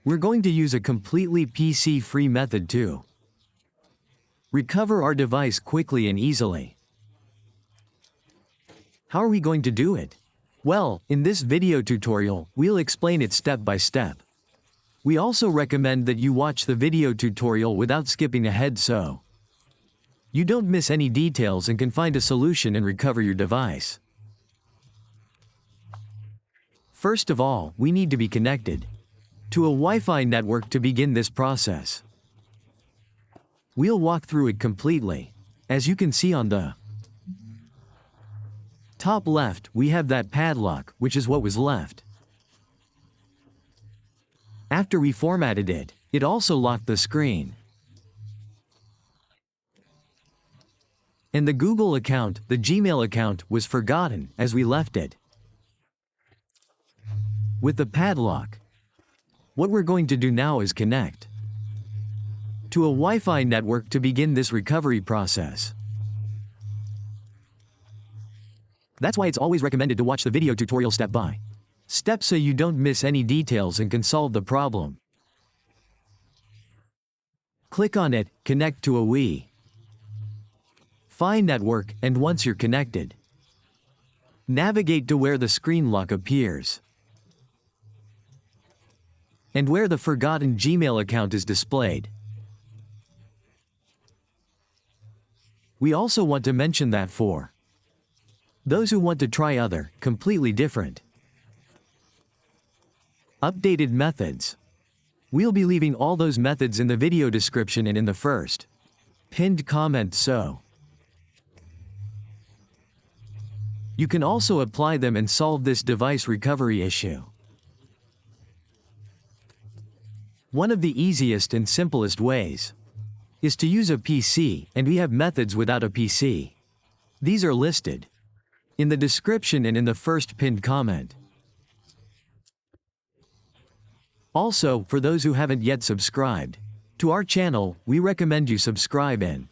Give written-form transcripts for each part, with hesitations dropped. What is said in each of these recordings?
We're going to use a completely PC-free method to recover our device quickly and easily. How are we going to do it? Well, in this video tutorial, we'll explain it step by step. We also recommend that you watch the video tutorial without skipping ahead so you don't miss any details and can find a solution and recover your device. First of all, we need to be connected to a Wi-Fi network to begin this process. We'll walk through it completely. As you can see on the top left, we have that padlock, which is what was left. After we formatted it, it also locked the screen. And the Google account, the Gmail account, was forgotten as we left it. With the padlock, what we're going to do now is connect to a Wi-Fi network to begin this recovery process. That's why it's always recommended to watch the video tutorial step by step so you don't miss any details and can solve the problem. Click on it, connect to a Wi-Fi network, and once you're connected, navigate to where the screen lock appears and where the forgotten Gmail account is displayed. We also want to mention that for those who want to try other, completely different updated methods, we'll be leaving all those methods in the video description and in the first pinned comment so you can also apply them and solve this device recovery issue. One of the easiest and simplest ways is to use a PC, and we have methods without a PC. These are listed in the description and in the first pinned comment. Also, for those who haven't yet subscribed to our channel, we recommend you subscribe and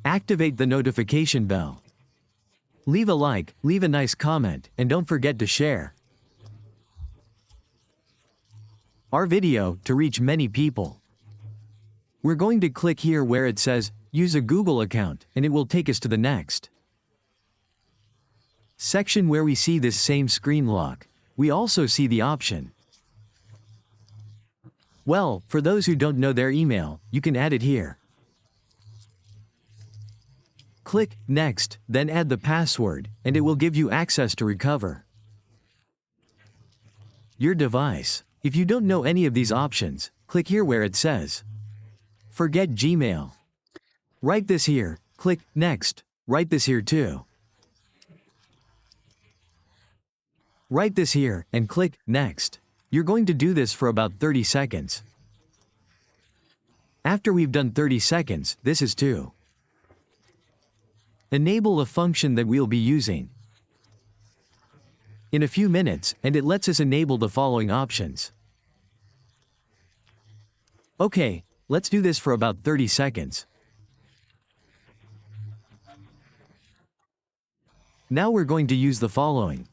activate the notification bell. Leave a like, leave a nice comment, and don't forget to share our video to reach many people. We're going to click here where it says, use a Google account, and it will take us to the next section where we see this same screen lock. We also see the option. Well, for those who don't know their email, you can add it here. Click Next, then add the password, and it will give you access to recover your device. If you don't know any of these options, click here where it says, Forget Gmail. Write this here, click Next, write this here too. Write this here, and click Next. You're going to do this for about 30 seconds. After we've done 30 seconds, this is to enable a function that we'll be using in a few minutes, and it lets us enable the following options. Okay, let's do this for about 30 seconds. Now we're going to use the following.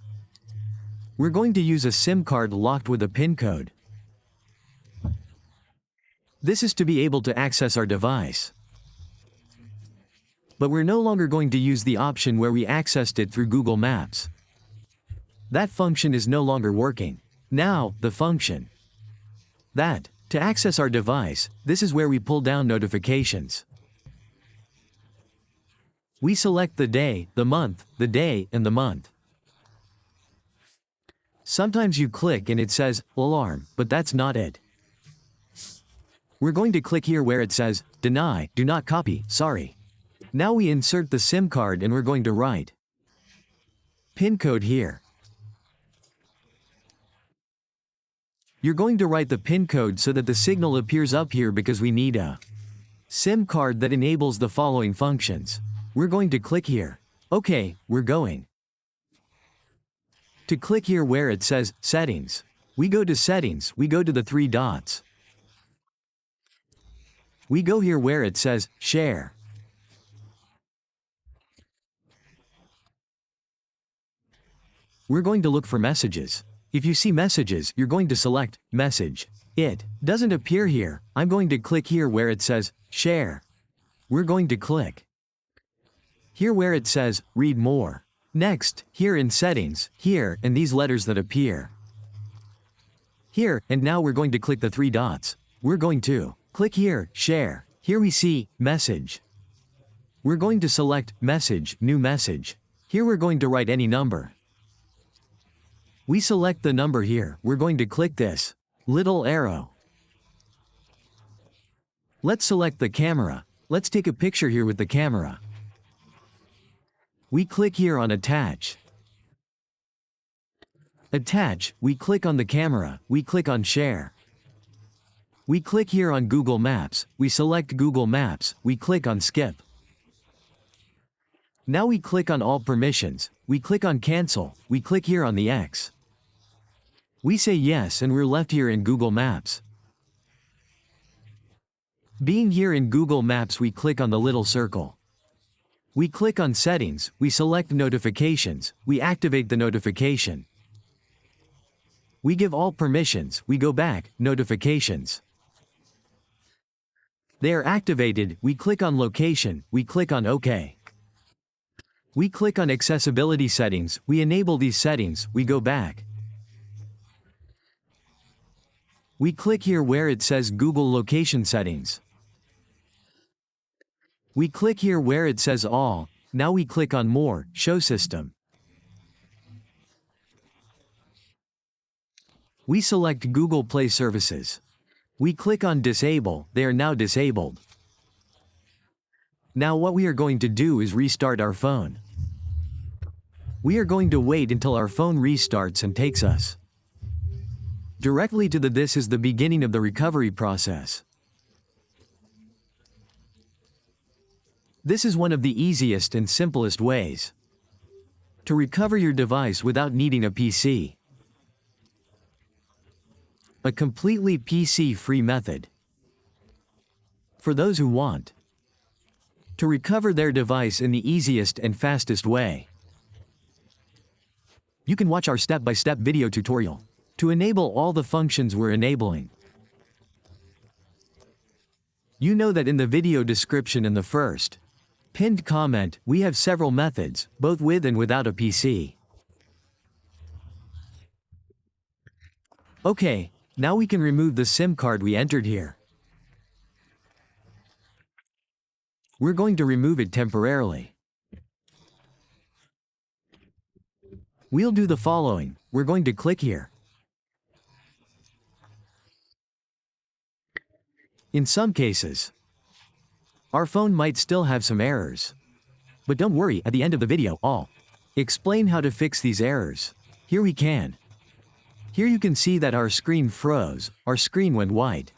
We're going to use a SIM card locked with a PIN code. This is to be able to access our device. But we're no longer going to use the option where we accessed it through Google Maps. That function is no longer working. Now, the function that, to access our device, this is where we pull down notifications. We select the day, the month, the day, and the month. Sometimes you click and it says, alarm, but that's not it. We're going to click here where it says, deny, do not copy, sorry. Now we insert the SIM card and we're going to write PIN code here. You're going to write the PIN code so that the signal appears up here because we need a SIM card that enables the following functions. We're going to click here. Okay, we're going to click here where it says Settings. We go to Settings, we go to the 3 dots. We go here where it says Share. We're going to look for messages. If you see messages, you're going to select Message. It doesn't appear here. I'm going to click here where it says, Share. We're going to click here where it says, Read More. Next, here in Settings, here, and these letters that appear here, and now we're going to click the 3 dots. We're going to click here, Share. Here we see, Message. We're going to select, Message, New Message. Here we're going to write any number. We select the number here. We're going to click this little arrow. Let's select the camera. Let's take a picture here with the camera. We click here on Attach. Attach, we click on the camera, we click on Share. We click here on Google Maps, we select Google Maps, we click on Skip. Now we click on All Permissions, we click on Cancel, we click here on the X. We say yes and we're left here in Google Maps. Being here in Google Maps, we click on the little circle. We click on Settings, we select Notifications, we activate the notification. We give all permissions, we go back, Notifications. They are activated, we click on Location, we click on OK. We click on Accessibility Settings, we enable these settings, we go back. We click here where it says Google Location Settings. We click here where it says All, now we click on More, Show System. We select Google Play Services. We click on Disable, they are now disabled. Now what we are going to do is restart our phone. We are going to wait until our phone restarts and takes us directly to this is the beginning of the recovery process. This is one of the easiest and simplest ways to recover your device without needing a PC. A completely PC-free method for those who want to recover their device in the easiest and fastest way. You can watch our step-by-step video tutorial to enable all the functions we're enabling. You know that in the video description in the first pinned comment, we have several methods, both with and without a PC. Okay, now we can remove the SIM card we entered here. We're going to remove it temporarily. We'll do the following. We're going to click here. In some cases, our phone might still have some errors. But don't worry, at the end of the video, I'll explain how to fix these errors. Here we can. Here you can see that our screen froze, our screen went white.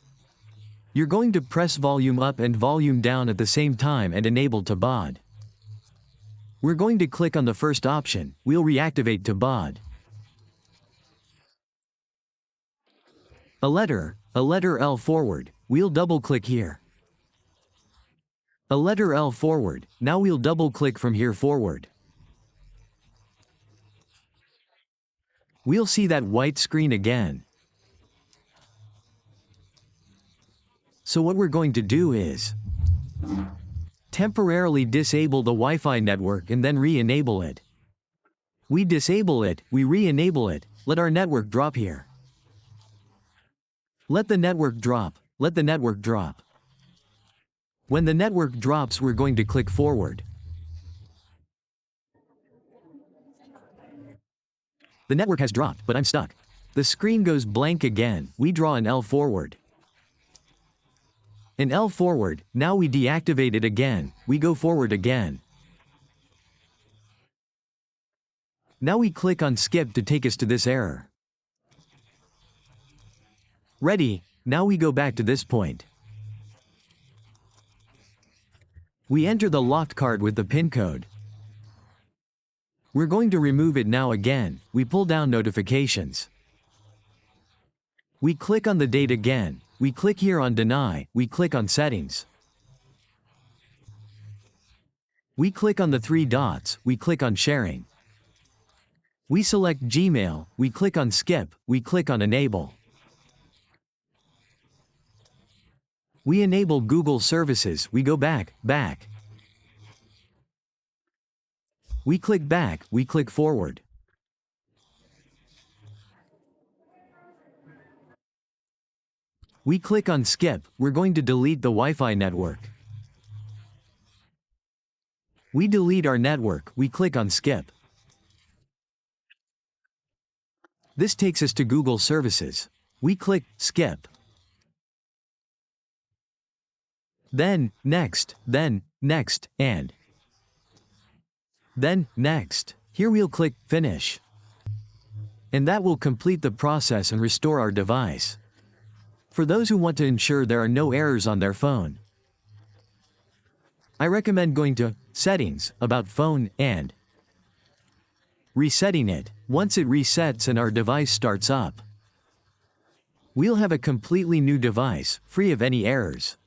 You're going to press volume up and volume down at the same time and enable to BOD. We're going to click on the first option, we'll reactivate to BOD. A letter L forward, we'll double click here. A letter L forward, now we'll double click from here forward. We'll see that white screen again. So what we're going to do is temporarily disable the Wi-Fi network and then re-enable it. We disable it, we re-enable it, let our network drop here. Let the network drop, let the network drop. When the network drops, we're going to click forward. The network has dropped, but I'm stuck. The screen goes blank again, we draw an L forward. An L forward, now we deactivate it again, we go forward again. Now we click on skip to take us to this error. Ready, now we go back to this point. We enter the locked card with the PIN code. We're going to remove it now again, we pull down notifications. We click on the date again, we click here on deny, we click on settings. We click on the 3 dots, we click on sharing. We select Gmail, we click on skip, we click on enable. We enable Google services, we go back. We click back, we click forward. We click on skip, we're going to delete the Wi-Fi network. We delete our network, we click on skip. This takes us to Google services. We click skip. Then next, and then next. Here we'll click finish. And that will complete the process and restore our device. For those who want to ensure there are no errors on their phone, I recommend going to Settings, About Phone, and resetting it. Once it resets and our device starts up, we'll have a completely new device, free of any errors.